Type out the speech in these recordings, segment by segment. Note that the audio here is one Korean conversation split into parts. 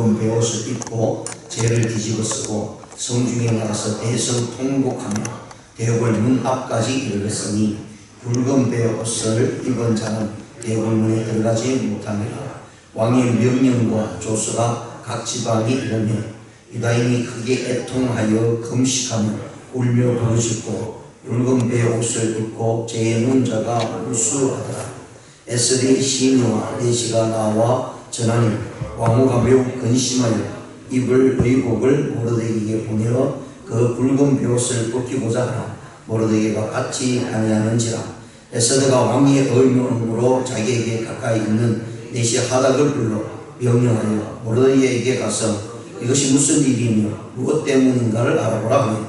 붉은 베옷을 입고 죄를 뒤집어 쓰고 성중에 나가서 대성 통곡하며 대궐 문 앞까지 이르렀으니 붉은 베옷을 입은 자는 대궐 문에 들어가지 못하니라. 왕의 명령과 조서가 각 지방에 이르며 유다인이 크게 애통하여 금식하며 울며 부르짖고 붉은 베옷을 입고 죄의 문자가 울수하더라. 에스겔 시인과 내시가 나와 전하니 왕후가 매우 근심하여 입을 의복을 모르드게에게 보내어 그 붉은 베옷을 벗기고자 하나 모르드게가 같이 아니하는지라. 에스더가 왕의 의명으로 자기에게 가까이 있는 내시 하닥을 불러 명령하여 모르드게에게 가서 이것이 무슨 일이며 무엇 때문인가를 알아보라 하며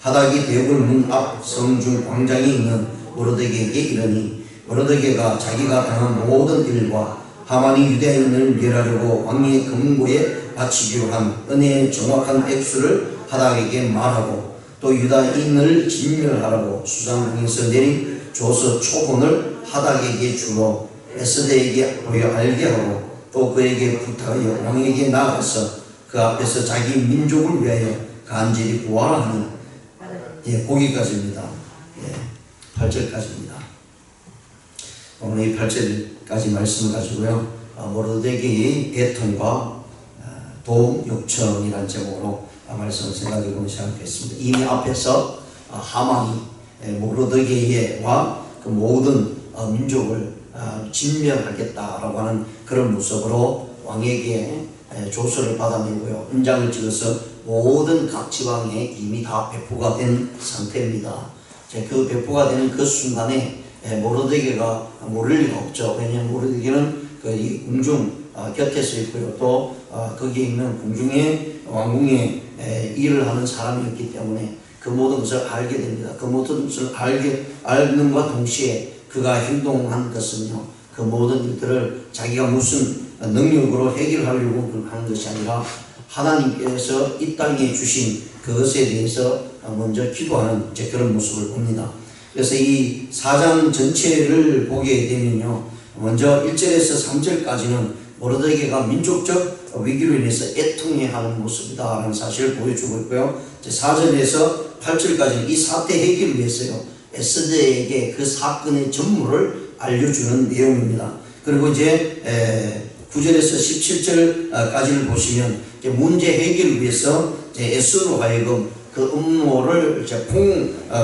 하닥이 대궐 문 앞 성중 광장에 있는 모르드게에게 이르니 모르드게가 자기가 당한 모든 일과 하만이 유대인을 멸하려고 왕의 금고에 바치기로 한 은혜의 정확한 액수를 하닥에게 말하고 또 유다인을 진멸하라고 수상궁에서 내린 조서 초본을 하닥에게 주어 에스더에게 보여 알게 하고 또 그에게 부탁하여 왕에게 나가서 그 앞에서 자기 민족을 위하여 간절히 구하라 하는 거기까지입니다. 8절까지입니다. 오늘 이 8절까지 말씀을 가지고요. 모르드게의 애통과 도움 요청이라는 제목으로 말씀을 생각해 보기 시작하겠습니다. 이미 앞에서 하만이 모르드게와 그 모든 민족을 진멸하겠다라고 하는 그런 모습으로 왕에게 조서를 받아내고요. 은장을 찍어서 모든 각 지방에 이미 다 배포가 된 상태입니다. 그 배포가 되는 그 순간에 모르드게가 모를 리가 없죠. 왜냐하면 모르드게는 이 궁중 곁에서 있고요. 또 거기에 있는 궁중의 왕궁에 일을 하는 사람이었기 때문에 그 모든 것을 알게 됩니다. 그 모든 것을 알는과 동시에 그가 행동한 것은요, 그 모든 일들을 자기가 무슨 능력으로 해결하려고 하는 것이 아니라 하나님께서 이 땅에 주신 그것에 대해서 먼저 기도하는 그런 모습을 봅니다. 그래서 이 4장 전체를 보게 되면요, 먼저 1절에서 3절까지는 모르드게가 민족적 위기로 인해서 애통해하는 모습이다라는 사실을 보여주고 있고요. 4절에서 8절까지는 이 사태 해결을 위해서요, 에스더에게 그 사건의 전모를 알려주는 내용입니다. 그리고 이제 9절에서 17절까지를 보시면 문제 해결을 위해서 에스더로 하여금 그 음모를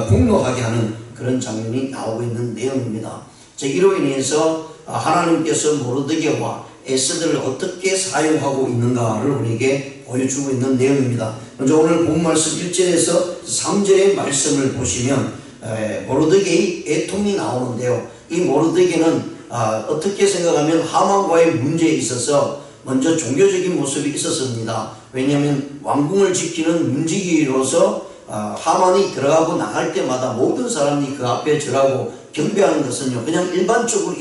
폭로하게 하는 그런 장면이 나오고 있는 내용입니다. 이로 인해서 하나님께서 모르드게와 에스더를 어떻게 사용하고 있는가를 우리에게 보여주고 있는 내용입니다. 먼저 오늘 본 말씀 1절에서 3절의 말씀을 보시면 모르드게의 애통이 나오는데요. 이 모르드게는 어떻게 생각하면 하만과의 문제에 있어서 먼저 종교적인 모습이 있었습니다. 왜냐하면 왕궁을 지키는 문지기로서 하만이 들어가고 나갈 때마다 모든 사람이 그 앞에 절하고 경배하는 것은요, 그냥 일반적으로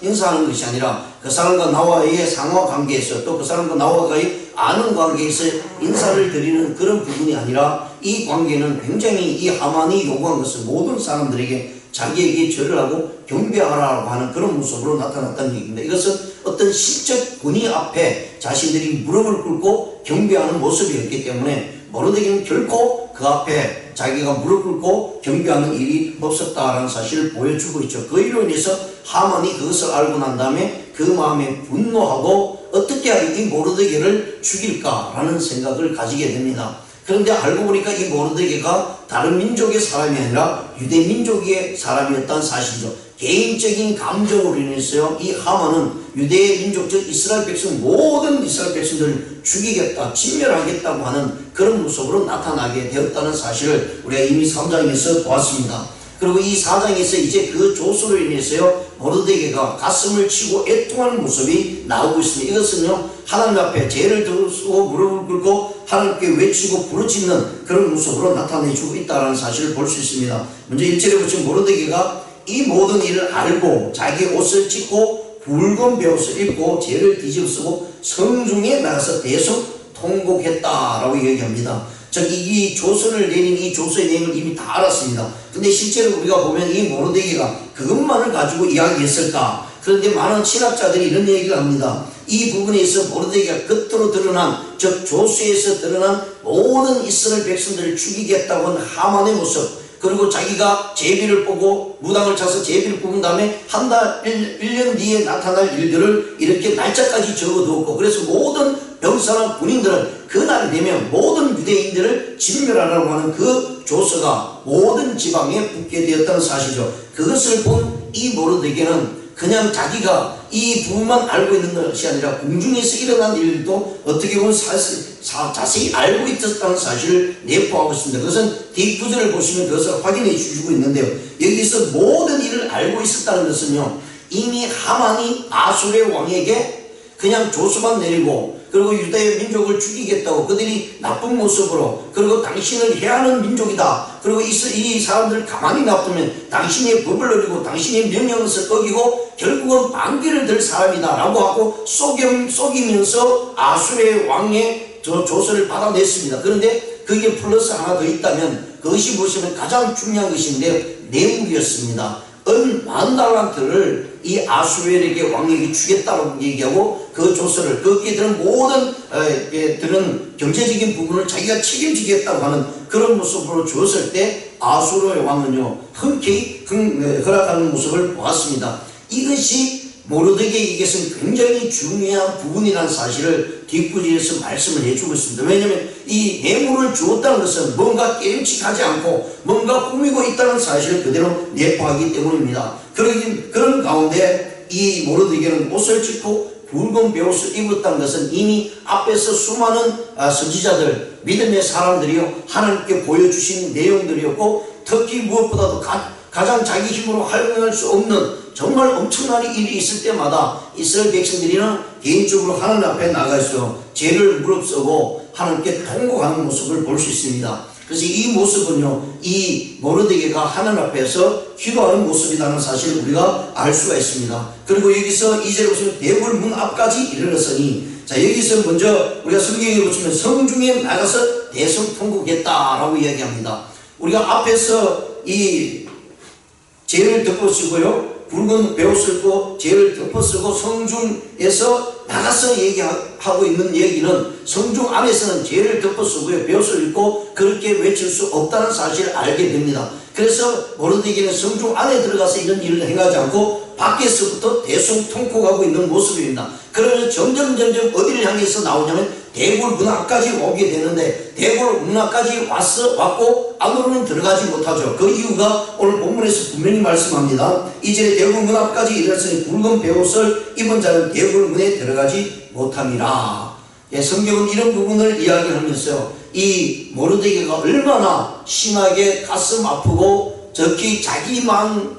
인사하는 것이 아니라 그 사람과 나와의 상호 관계에서 또 그 사람과 나와의 아는 관계에서 인사를 드리는 그런 부분이 아니라 이 관계는 굉장히 이 하만이 요구한 것은 모든 사람들에게 자기에게 절을 하고 경배하라고 하는 그런 모습으로 나타났다는 얘기입니다. 이것은 어떤 실적 권위 앞에 자신들이 무릎을 꿇고 경배하는 모습이었기 때문에 모르드게는 결코 그 앞에 자기가 무릎 꿇고 경배하는 일이 없었다라는 사실을 보여주고 있죠. 그로 인해서 하만이 그것을 알고 난 다음에 그 마음에 분노하고 어떻게 이 모르드게를 죽일까라는 생각을 가지게 됩니다. 그런데 알고 보니까 이 모르드게가 다른 민족의 사람이 아니라 유대 민족의 사람이었다는 사실이죠. 개인적인 감정으로 인해서요, 이 하만은 유대의 민족적 이스라엘 백성, 모든 이스라엘 백성들을 죽이겠다, 진멸하겠다고 하는 그런 모습으로 나타나게 되었다는 사실을 우리가 이미 3장에서 보았습니다. 그리고 이 4장에서 이제 그 조서로 인해서요, 모르드게가 가슴을 치고 애통하는 모습이 나오고 있습니다. 이것은요, 하나님 앞에 죄를 들고 무릎을 꿇고 하나님께 외치고 부르짖는 그런 모습으로 나타내주고 있다는 사실을 볼 수 있습니다. 먼저 1절에 보시면 모르드게가 이 모든 일을 알고 자기 옷을 찢고 붉은 베옷을 입고 죄를 뒤집어쓰고 성중에 나가서 대속 통곡했다라고 얘기합니다. 즉 이 조서를 내린 이 조서의 내용을 이미 다 알았습니다. 근데 실제로 우리가 보면 이 모르드게가 그것만을 가지고 이야기했을까? 그런데 많은 신학자들이 이런 얘기를 합니다. 이 부분에 있어 모르드게가 겉으로 드러난, 즉 조수에서 드러난 모든 이스라엘 백성들을 죽이겠다고 한 하만의 모습, 그리고 자기가 제비를 보고 무당을 차서 제비를 뽑은 다음에 한 달, 1년 뒤에 나타날 일들을 이렇게 날짜까지 적어두었고, 그래서 모든 병사나 군인들은 그날이 되면 모든 유대인들을 진멸하라고 하는 그 조서가 모든 지방에 붙게 되었다는 사실이죠. 그것을 본 이 모르드게는 그냥 자기가 이 부분만 알고 있는 것이 아니라 궁중에서 일어난 일도 어떻게 보면 자세히 알고 있었다는 사실을 내포하고 있습니다. 그것은 뒷구절을 보시면 그것을 확인해 주시고 있는데요. 여기서 모든 일을 알고 있었다는 것은요, 이미 하만이 아수르의 왕에게 그냥 조서만 내리고, 그리고 유대 민족을 죽이겠다고, 그들이 나쁜 모습으로, 그리고 당신을 해하는 민족이다, 그리고 이 사람들을 가만히 놔두면 당신의 법을 어기고 당신의 명령을 어기고 결국은 반기를 들 사람이다 라고 하고 속이면서 아수르의 왕의 조서를 받아냈습니다. 그런데 거기에 플러스 하나 더 있다면 그것이 무엇이면 가장 중요한 것인데 뇌물이었습니다. 은 10,000달란트를 이 아수르에게 왕에게 주겠다고 얘기하고, 그 조서를 거기에 들은 모든 들은 경제적인 부분을 자기가 책임지겠다고 하는 그런 모습으로 주었을 때 아수르의 왕은요 흔쾌히 허락하는 모습을 보았습니다. 이것이 모르드게에게서는 굉장히 중요한 부분이라는 사실을 뒷구절에서 말씀을 해주고 있습니다. 왜냐하면 이 뇌물을 주었다는 것은 뭔가 깨름칙하지 않고 뭔가 꾸미고 있다는 사실을 그대로 내포하기 때문입니다. 그런 가운데 이 모르드게는 옷을 찢고 붉은 베옷을 입었다는 것은 이미 앞에서 수많은 선지자들, 믿음의 사람들이요 하나님께 보여주신 내용들이었고, 특히 무엇보다도 가장 자기 힘으로 활용할 수 없는 정말 엄청난 일이 있을 때마다 이스라엘 백성들이는 개인적으로 하나님 앞에 나가서 죄를 무릅쓰고 하나님께 통곡하는 모습을 볼 수 있습니다. 그래서 이 모습은요, 이 모르드게가 하나님 앞에서 기도하는 모습이라는 사실을 우리가 알 수가 있습니다. 그리고 여기서 2절에 보시면 대궐 문 앞까지 이르렀으니, 자 여기서 먼저 우리가 성경에 보시면 성중에 나가서 대성통곡했다라고 이야기합니다. 우리가 앞에서 이 죄를 덮어쓰고요, 붉은 베옷을 입고 죄를 덮어쓰고 성중에서 나가서 얘기하고 있는 얘기는 성중 안에서는 죄를 덮어쓰고요, 베옷을 입고 그렇게 외칠 수 없다는 사실을 알게 됩니다. 그래서 모르드게는 성중 안에 들어가서 이런 일을 행하지 않고 밖에서부터 대성통곡하고 있는 모습입니다. 그러면서 점점 어디를 향해서 나오냐면 대궐 문 앞까지 오게 되는데, 대궐 문 앞까지 왔고 안으로는 들어가지 못하죠. 그 이유가 오늘 본문에서 분명히 말씀합니다. 이제 대궐 문 앞까지 이르렀으니 붉은 베옷을 입은 자는 대궐 문에 들어가지 못함이라. 예, 성경은 이런 부분을 이야기하면서 이 모르드게가 얼마나 심하게 가슴 아프고 특히 자기와의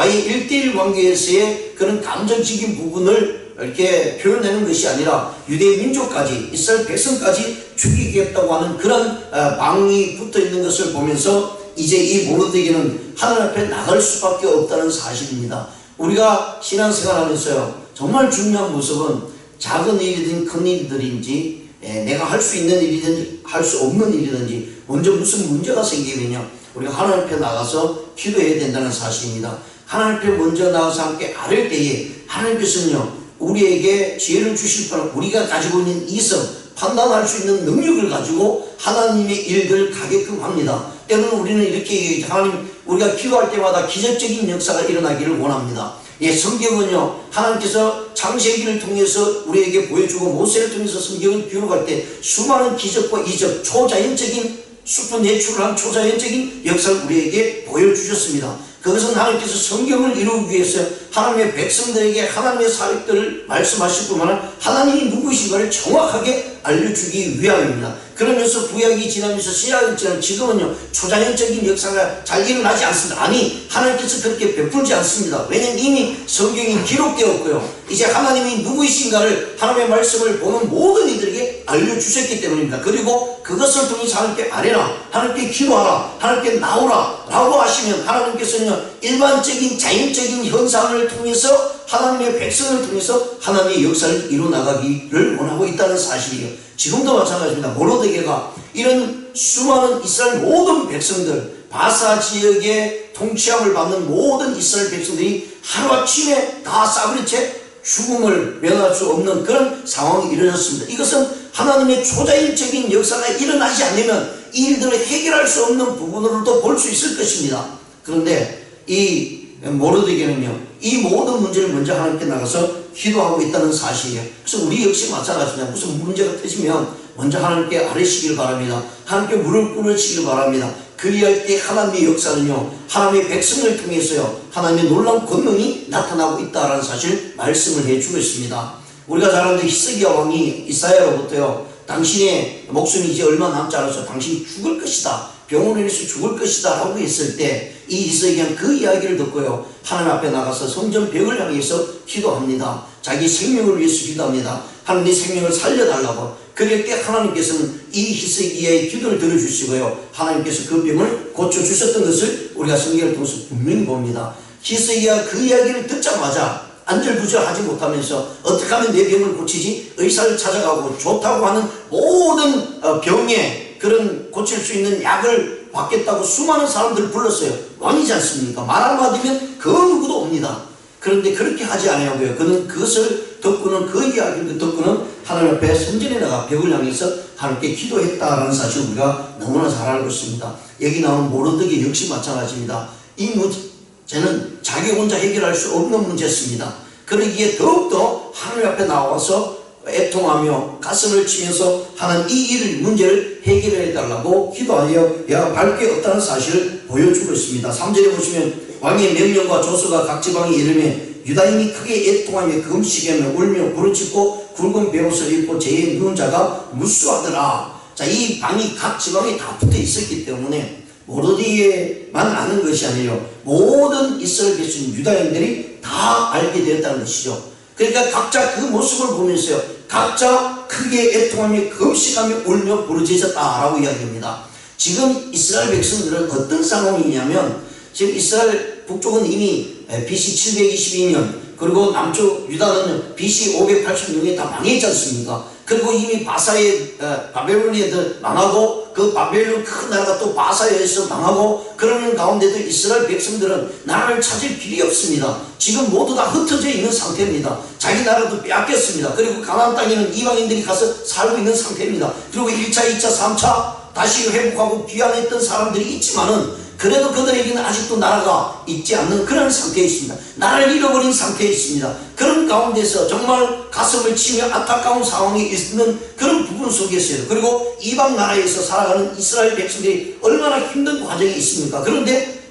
1:1 관계에서의 그런 감정적인 부분을 이렇게 표현하는 것이 아니라 유대 민족까지, 이스라엘 백성까지 죽이겠다고 하는 그런 방이 붙어 있는 것을 보면서 이제 이 모르드게는 하나님 앞에 나갈 수밖에 없다는 사실입니다. 우리가 신앙생활 하면서요, 정말 중요한 모습은 작은 일이든 큰 일들인지, 내가 할 수 있는 일이든지 할 수 없는 일이든지 먼저 무슨 문제가 생기면요, 우리가 하나님 앞에 나가서 기도해야 된다는 사실입니다. 하나님 앞에 먼저 나가서 함께 아뢰 때에 하나님께서는요, 우리에게 지혜를 주실 뿐 우리가 가지고 있는 이성, 판단할 수 있는 능력을 가지고 하나님의 일들을 가게끔 합니다. 때로는 우리는 이렇게 얘기하죠. 하나님, 우리가 기도할 때마다 기적적인 역사가 일어나기를 원합니다. 예, 성경은요, 하나님께서 창세기를 통해서 우리에게 보여주고 모세를 통해서 성경을 기록할 때 수많은 기적과 이적, 초자연적인 슈퍼내추럴한 초자연적인 역사를 우리에게 보여주셨습니다. 그것은 하나님께서 성경을 이루기 위해서 하나님의 백성들에게 하나님의 사역들을 말씀하실 뿐만 아니라 하나님이 누구이신가를 정확하게 알려주기 위함입니다. 그러면서 구약이 지나면서 신약이 지나면 지금은요, 초자연적인 역사가 잘 일어나지 않습니다. 아니, 하나님께서 그렇게 베풀지 않습니다. 왜냐하면 이미 성경이 기록되었고요, 이제 하나님이 누구이신가를 하나님의 말씀을 보는 모든 이들에게 알려주셨기 때문입니다. 그리고 그것을 통해서 하나님께 아뢰라, 하나님께 기도하라, 하나님께 나오라 라고 하시면 하나님께서는요, 일반적인 자연적인 현상을 통해서 하나님의 백성을 통해서 하나님의 역사를 이루어나가기를 원하고 있다는 사실이에요. 지금도 마찬가지입니다. 모르드게가 이런 수많은 이스라엘 모든 백성들, 바사 지역의 통치함을 받는 모든 이스라엘 백성들이 하루아침에 다 싸구려 채 죽음을 면할 수 없는 그런 상황이 일어났습니다. 이것은 하나님의 초자연적인 역사가 일어나지 않으면 이 일들을 해결할 수 없는 부분으로도 볼 수 있을 것입니다. 그런데 이 모르드게는요, 이 모든 문제를 먼저 하나님께 나가서 기도하고 있다는 사실이에요. 그래서 우리 역시 마찬가지입니다. 무슨 문제가 터지면 먼저 하나님께 아뢰시길 바랍니다. 하나님께 무릎 꿇으시길 바랍니다. 그리할 때 하나님의 역사는요, 하나님의 백성을 통해서요, 하나님의 놀라운 권능이 나타나고 있다라는 사실 말씀을 해주고 있습니다. 우리가 잘 아는 히스기야 왕이 이사야로부터요, 당신의 목숨이 이제 얼마 남지 않아서 당신이 죽을 것이다, 병원에서 죽을 것이다 라고 했을 때 이 히스기야는 그 이야기를 듣고요, 하나님 앞에 나가서 성전 벽을 향해서 기도합니다. 자기 생명을 위해서 기도합니다. 하나님의 생명을 살려달라고. 그럴 때 하나님께서는 이 히스기야의 기도를 들어주시고요, 하나님께서 그 병을 고쳐주셨던 것을 우리가 성경을 통해서 분명히 봅니다. 히스기야 그 이야기를 듣자마자 안절부절하지 못하면서 어떻게 하면 내 병을 고치지? 의사를 찾아가고 좋다고 하는 모든 병에 그런 고칠 수 있는 약을 받겠다고 수많은 사람들을 불렀어요. 왕이지 않습니까? 말 한마디면 그 누구도 옵니다. 그런데 그렇게 하지 않냐고요. 그는 그것을 듣고는, 그 이야기를 듣고는 하나님 앞에 성전에 나가 벽을 향해서 하나님께 기도했다라는 사실을 우리가 너무나 잘 알고 있습니다. 여기 나오는 모르드게 역시 마찬가지입니다. 이 문제는 자기 혼자 해결할 수 없는 문제였습니다. 그러기에 더욱더 하나님 앞에 나와서 애통하며 가슴을 치면서 하나님 이 일을 문제를 해결해 달라고 기도하여 밝게 없다는 사실을 보여주고 있습니다. 3절에 보시면 왕의 명령과 조서가 각 지방에 이르매 유다인이 크게 애통하며 금식하며 울며 부르짖고 굵은 베옷을 입고 죄에 누운 자가 무수하더라. 자, 이 방이 각 지방에 다 붙어 있었기 때문에 모르드게만 아는 것이 아니에요. 모든 이스라엘 백성 유다인들이 다 알게 되었다는 것이죠. 그러니까 각자 그 모습을 보면서요, 각자 크게 애통하며 금식하며 울며 부르짖었다라고 이야기합니다. 지금 이스라엘 백성들은 어떤 상황이냐면, 지금 이스라엘 북쪽은 이미 BC 722년, 그리고 남쪽 유다는 BC 586년에 다 망했지 않습니까? 그리고 이미 바사의 바벨론에도 망하고, 그 바벨론 큰 나라가 또 바사에서 망하고, 그러는 가운데도 이스라엘 백성들은 나라를 찾을 길이 없습니다. 지금 모두 다 흩어져 있는 상태입니다. 자기 나라도 빼앗겼습니다. 그리고 가나안 땅에는 이방인들이 가서 살고 있는 상태입니다. 그리고 1차, 2차, 3차 다시 회복하고 귀환했던 사람들이 있지만은 그래도 그들에게는 아직도 나라가 있지 않는 그런 상태에 있습니다. 나라를 잃어버린 상태에 있습니다. 그런 가운데서 정말 가슴을 치며 안타까운 상황에 있는 그런 부분 속에서요, 그리고 이방 나라에서 살아가는 이스라엘 백성들이 얼마나 힘든 과정이 있습니까? 그런데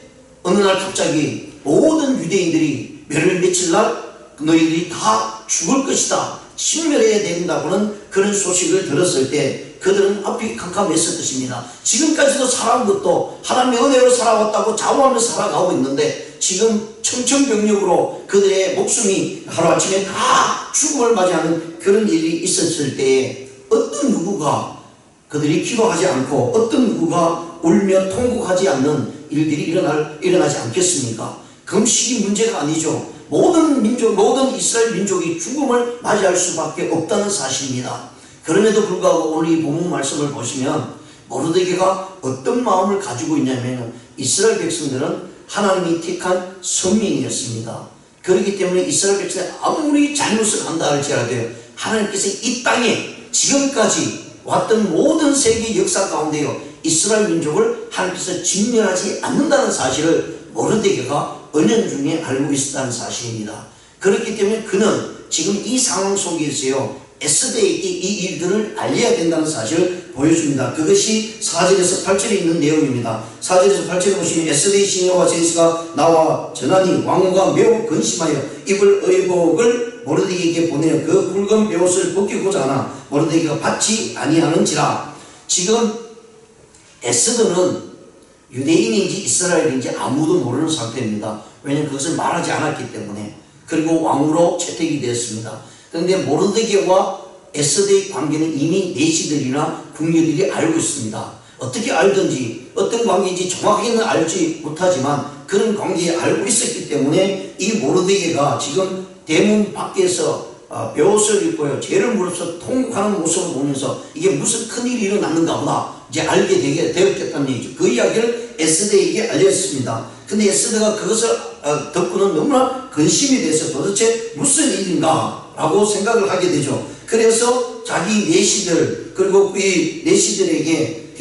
어느 날 갑자기 모든 유대인들이 며칠 날 너희들이 다 죽을 것이다, 신멸해야 된다고는 그런 소식을 들었을 때 그들은 앞이 캄캄했을 것입니다. 지금까지도 살아온 것도 하나님의 은혜로 살아왔다고 자부하며 살아가고 있는데, 지금 청천벽력으로 그들의 목숨이 하루아침에 다 죽음을 맞이하는 그런 일이 있었을 때에 어떤 누구가 그들이 기도하지 않고 어떤 누구가 울며 통곡하지 않는 일들이 일어나지 않겠습니까? 금식이 문제가 아니죠. 모든 민족, 모든 이스라엘 민족이 죽음을 맞이할 수밖에 없다는 사실입니다. 그럼에도 불구하고 오늘 이 본문 말씀을 보시면 모르드게가 어떤 마음을 가지고 있냐면, 이스라엘 백성들은 하나님이 택한 선민이었습니다. 그렇기 때문에 이스라엘 백성이 아무리 잘못을 한다 할지라도요, 하나님께서 이 땅에 지금까지 왔던 모든 세계 역사 가운데요, 이스라엘 민족을 하나님께서 진멸하지 않는다는 사실을 모르드게가 은연중에 알고 있었다는 사실입니다. 그렇기 때문에 그는 지금 이 상황 속에서요, 에스더에게 이 일들을 알려야 된다는 사실을 보여줍니다. 그것이 4절에서 8절에 있는 내용입니다. 4절에서 8절에 보시면 에스더의 시녀와 제시가 나와 전하니 왕후가 매우 근심하여 입을 의복을 모르드게에게 보내어 그 굵은 베옷을 벗기고자 하나 모르드게가 받지 아니하는지라. 지금 에스더는 유대인인지 이스라엘인지 아무도 모르는 상태입니다. 왜냐하면 그것을 말하지 않았기 때문에. 그리고 왕으로 채택이 되었습니다. 그런데 모르드게와 에스더의 관계는 이미 내시들이나 궁녀들이 알고 있습니다. 어떻게 알든지 어떤 관계인지 정확히는 알지 못하지만 그런 관계에 알고 있었기 때문에 이 모르드게가 지금 대문 밖에서 베옷을 입고요 죄를 물어서 통곡하는 모습을 보면서 이게 무슨 큰일이 일어났는가 보다 이제 알게 되었겠다는 얘기죠. 그 이야기를 에스더에게 알렸습니다. 근데 에스더가 그것을 듣고는 너무나 근심이 돼서 도대체 무슨 일인가 라고 생각을 하게 되죠. 그래서 자기 내시들 그리고 이 내시들에게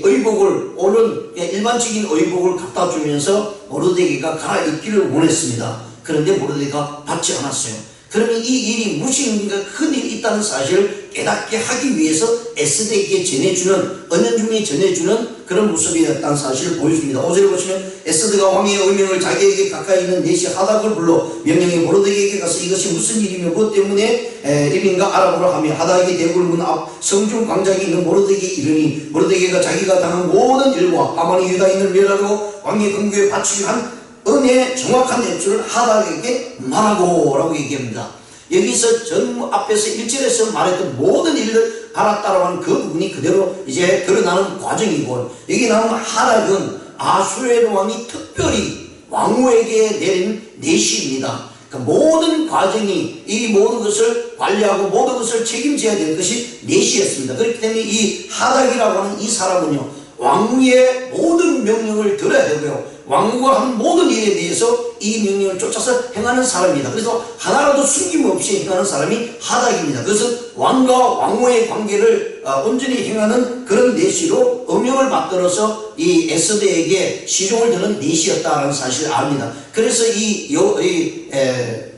의복을 옳은 일반적인 의복을 갖다 주면서 모르드게가 갈아입기를 원했습니다. 그런데 모르드게가 받지 않았어요. 그러면 이 일이 무슨 큰 일이 있다는 사실을 깨닫게 하기 위해서 에스더에게 전해주는 언연 중에 전해주는 그런 모습이었다는 사실을 보여줍니다. 5절에 보시면 에스더가 왕의 의명을 자기에게 가까이 있는 내시 하닥을 불러 명령해 모르드게에게 가서 이것이 무슨 일이며 무엇 때문에 일인가 알아보라 하며 하닥이 대궐 문 앞 성중 광장에 있는 모르드게에게 이르니 모르드게가 자기가 당한 모든 일과 하만이 유다인을 멸하고 왕의 궁교에 바치기 한 은혜의 정확한 액수를 하닥에게 말하고 라고 얘기합니다. 여기서 전 앞에서 1절에서 말했던 모든 일을 알았다라고 하는 그 부분이 그대로 이제 드러나는 과정이고 여기 나오는 하닥은 아수에르 왕이 특별히 왕후에게 내린 내시입니다. 그 모든 과정이 이 모든 것을 관리하고 모든 것을 책임져야 될 것이 내시였습니다. 그렇기 때문에 이 하닥이라고 하는 이 사람은요 왕후의 모든 명령을 들어야 되고요 왕후가 하는 모든 일에 대해서 이 명령을 쫓아서 행하는 사람입니다. 그래서 하나라도 숨김없이 행하는 사람이 하닥입니다. 그래서 왕과 왕후의 관계를 온전히 행하는 그런 내시로 음영을 받들어서 이 에스더에게 시종을 드는 내시였다는 사실을 압니다. 그래서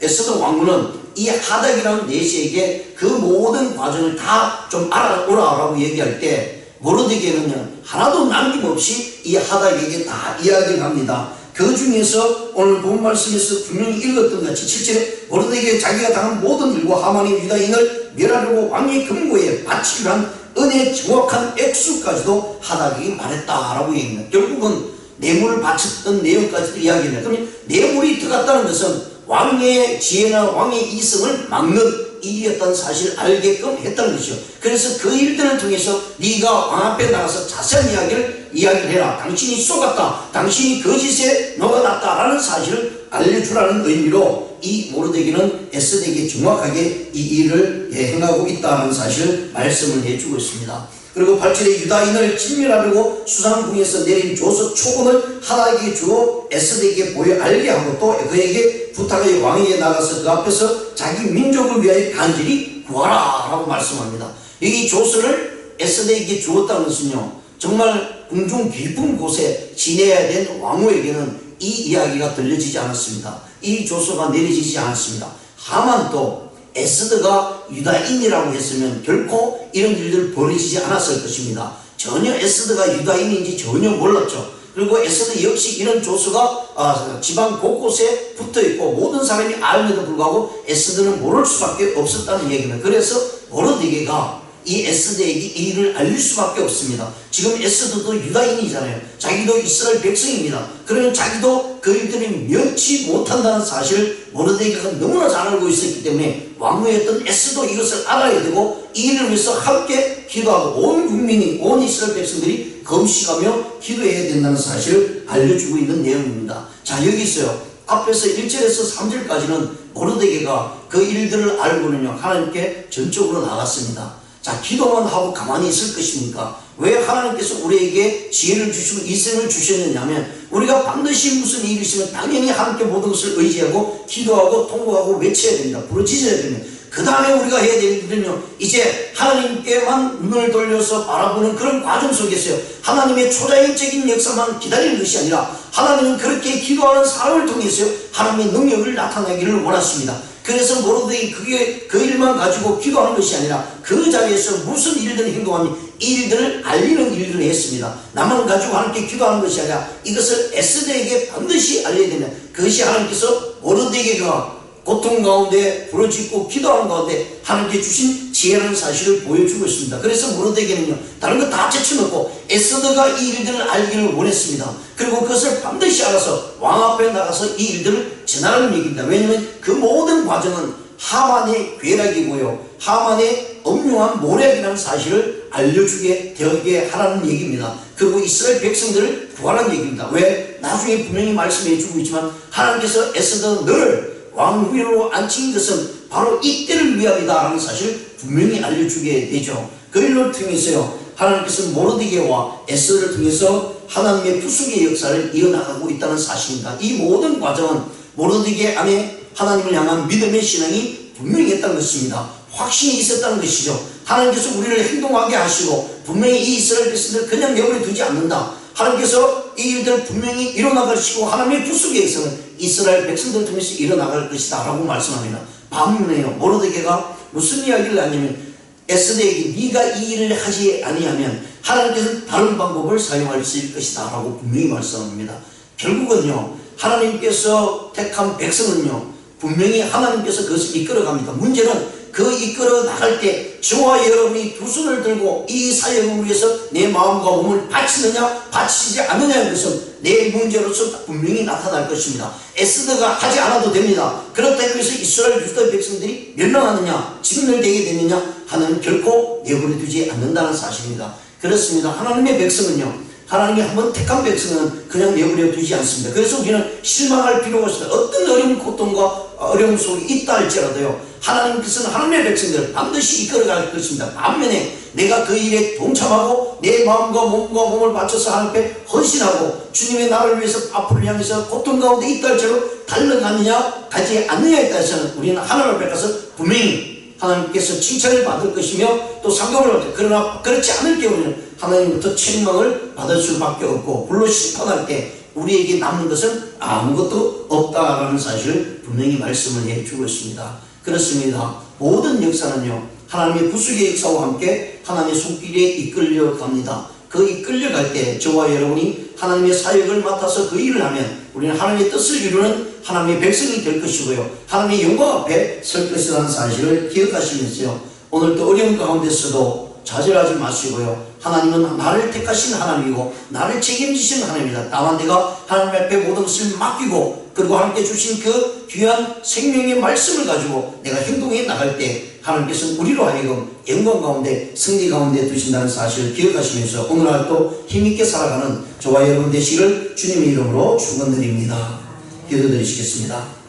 에스더 왕후는 이 하닥이라는 내시에게 그 모든 과정을 다 좀 알아오라라고 얘기할 때 모르드게는요 하나도 남김없이 이 하닥에게 다 이야기를 합니다. 그 중에서 오늘 본 말씀에서 분명히 읽었던 같이 7절에 모르드게가 자기가 당한 모든 일과 하만이 유다인을 멸하려고 왕의 금고에 바치기로 한 은혜의 정확한 액수까지도 하닥에게 말했다라고 얘기합니다. 결국은 뇌물을 바쳤던 내용까지도 이야기합니다. 그러면 뇌물이 들어갔다는 것은 왕의 지혜나 왕의 이성을 막는 일이었다는 사실을 알게끔 했다는 것이죠. 그래서 그 일들을 통해서 네가 왕 앞에 나가서 자세한 이야기를 해라. 당신이 속았다. 당신이 거짓에 녹아났다 라는 사실을 알려주라는 의미로 이 모르드게는 에스더에게 정확하게 이 일을 행하고 있다는 사실을 말씀을 해주고 있습니다. 그리고 8절에 유다인을 진멸하려고 수상궁에서 내린 조서 초본을 하닥에게 주어 에스더에게 보여 알게 하고 또 그에게 부탁하여 왕에게 나가서 그 앞에서 자기 민족을 위하여 간절히 구하라 라고 말씀합니다. 이 조서를 에스더에게 주었다는 것은요 정말 궁중 깊은 곳에 지내야 된 왕후에게는 이 이야기가 들려지지 않았습니다. 이 조서가 내려지지 않았습니다. 하만도 에스더가 유다인이라고 했으면 결코 이런 일들 벌어지지 않았을 것입니다. 전혀 에스더가 유다인인지 전혀 몰랐죠. 그리고 에스더 역시 이런 조서가 지방 곳곳에 붙어있고 모든 사람이 알면도 불구하고 에스더는 모를 수밖에 없었다는 얘기입니다. 그래서 모르드게가 이 에스더에게 이 일을 알릴 수밖에 없습니다. 지금 에스더도 유다인이잖아요. 자기도 이스라엘 백성입니다. 그러면 자기도 그 일들이 면치 못한다는 사실을 모르드게가 너무나 잘 알고 있었기 때문에 왕후였던 에스더도 이것을 알아야 되고 이 일을 위해서 함께 기도하고 온 국민이 온 이스라엘 백성들이 금식하며 기도해야 된다는 사실을 알려주고 있는 내용입니다. 자 여기 있어요. 앞에서 1절에서 3절까지는 모르드게가 그 일들을 알고는요 하나님께 전적으로 나갔습니다. 자 기도만 하고 가만히 있을 것입니까? 왜 하나님께서 우리에게 지혜를 주시고 이성을 주셨느냐면 우리가 반드시 무슨 일이 있으면 당연히 하나님께 모든 것을 의지하고 기도하고 통곡하고 외쳐야 됩니다. 부르짖어야 됩니다. 그 다음에 우리가 해야 될 일은요 이제 하나님께만 눈을 돌려서 바라보는 그런 과정 속에서요 하나님의 초자연적인 역사만 기다리는 것이 아니라 하나님은 그렇게 기도하는 사람을 통해서 하나님의 능력을 나타내기를 원하십니다. 그래서 모르드게 그 일만 가지고 기도하는 것이 아니라 그 자리에서 무슨 일들을 행동하니 이 일들을 알리는 일들을 했습니다. 나만 가지고 하나님께 기도하는 것이 아니라 이것을 에스더에게 반드시 알려야 된다. 그것이 하나님께서 모르드게가 고통 가운데 부르짖고 기도하는 가운데 하나님께 주신 지혜라는 사실을 보여주고 있습니다. 그래서 모르드게는요 다른 거 다 제쳐놓고 에스더가 이 일들을 알기를 원했습니다. 그리고 그것을 반드시 알아서 왕 앞에 나가서 이 일들을 전하는 얘기입니다. 왜냐하면 그 모든 과정은 하만의 괴락이고요 하만의 엄중한 모략이라는 사실을 알려주게 되게 하라는 얘기입니다. 그리고 이스라엘 백성들을 구하라는 얘기입니다. 왜? 나중에 분명히 말씀해 주고 있지만 하나님께서 에스더 너를 왕위로 앉힌 것은 바로 이때를 위함이다라는 사실을 분명히 알려주게 되죠. 그 일을 통해서요, 하나님께서 모르드게와 에스더를 통해서 하나님의 부수의 역사를 이어나가고 있다는 사실입니다. 이 모든 과정은 모르드게 안에 하나님을 향한 믿음의 신앙이 분명히 있다는 것입니다. 확신이 있었다는 것이죠. 하나님께서 우리를 행동하게 하시고 분명히 이 이스라엘 백성들을 그냥 내버려 두지 않는다. 하나님께서 이 일들을 분명히 일어나가시고 하나님의 부수의 역사는 이스라엘 백성들을 통해서 일어나갈 것이다 라고 말씀합니다. 반면에요, 모르드게가 무슨 이야기를 하냐면 에스더에게 네가 이 일을 하지 아니하면 하나님께서는 다른 방법을 사용할 수 있을 것이다 라고 분명히 말씀합니다. 결국은요, 하나님께서 택한 백성은요, 분명히 하나님께서 그것을 이끌어갑니다. 문제는 그 이끌어 나갈 때 저와 여러분이 두 손을 들고 이 사역을 위해서 내 마음과 몸을 바치느냐 바치지 않느냐는 것은 내 문제로서 분명히 나타날 것입니다. 에스더가 하지 않아도 됩니다. 그렇다고 해서 이스라엘 유다 백성들이 멸망하느냐 진멸되게 되느냐 하는 결코 내버려 두지 않는다는 사실입니다. 그렇습니다. 하나님의 백성은요, 하나님이 한번 택한 백성은 그냥 내버려 두지 않습니다. 그래서 우리는 실망할 필요가 없습니다. 어떤 어려운 고통과 어려움 속에 있다 할지라도요, 하나님께서는 하나님의 백성들을 반드시 이끌어갈 것입니다. 반면에 내가 그 일에 동참하고 내 마음과 몸을 바쳐서 하나님 앞에 헌신하고 주님의 나라를 위해서 앞으로 향해서 고통 가운데 있다 할지라도 달려가느냐 가지 않느냐에 따라서는 우리는 하나님 앞에 가서 분명히 하나님께서 칭찬을 받을 것이며 또 상급을 받을. 그러나 그렇지 않을 경우에는 하나님부터 책망을 받을 수밖에 없고 불로 심판할 때 우리에게 남는 것은 아무것도 없다라는 사실을 분명히 말씀을 해주고 있습니다. 그렇습니다. 모든 역사는요, 하나님의 부수의 역사와 함께 하나님의 손길에 이끌려 갑니다. 그 이끌려갈 때 저와 여러분이 하나님의 사역을 맡아서 그 일을 하면 우리는 하나님의 뜻을 이루는 하나님의 백성이 될 것이고요, 하나님의 영광 앞에 설 것이라는 사실을 기억하시면서요, 오늘도 어려운 가운데서도 좌절하지 마시고요, 하나님은 나를 택하신 하나님이고 나를 책임지신 하나님이다. 다만 내가 하나님 앞에 모든 것을 맡기고 그리고 하나님께 주신 그 귀한 생명의 말씀을 가지고 내가 행동해 나갈 때 하나님께서는 우리로 하여금 영광 가운데 승리 가운데 두신다는 사실을 기억하시면서 오늘 하루도 힘있게 살아가는 저와 여러분 되시기를 주님의 이름으로 축원드립니다. 기도드리시겠습니다.